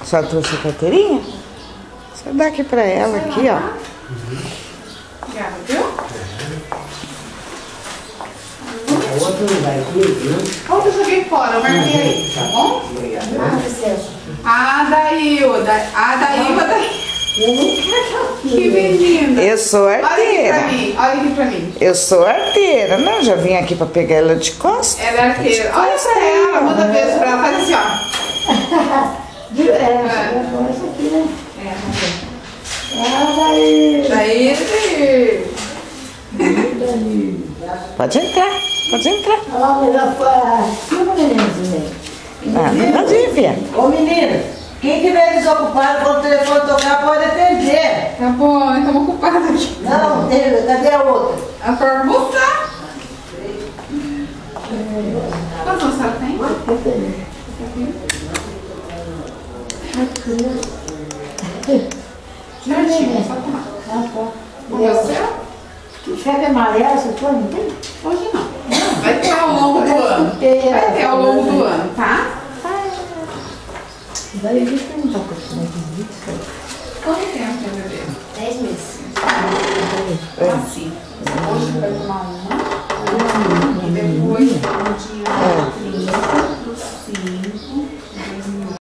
Só trouxe a carteirinha? Você dá aqui pra ela, aqui, ó. Obrigada, viu? O outro não vai aqui, viu? Onde eu joguei fora? Eu marquei aí, tá bom? Ah, Dailda. Ah, Dailda, daí. Que menina. Eu sou Olha aqui pra arteira. mim, olha aqui pra mim. Eu sou arteira. Não, já vim aqui pra pegar ela de costas. Ela é arteira. Olha pra ela, manda beijo pra ela. Faz assim, ó. É bom isso aqui, né? É, vamos ver. Ah, daí. Daí. Pode entrar, pode entrar. Olha lá, melhor filma, meninozinho. Ah, pode ir, filha. Ô, menino, quem tiver desocupado quando o telefone tocar pode atender. Tá bom, estamos ocupados aqui. Não, cadê a outra? A pergunta? Quantos anos ela tem? Certinho, só tomar. E O seu? febre amarela, você foi, não tem? Hoje não. Vai ter ao longo do ano. Vai ter ao longo do ano, tá? Daí a gente perguntar um pouquinho mais de vídeo. Quanto tempo tem bebê? 10 meses. Assim. Hoje vai tomar uma. E depois, no dia 30.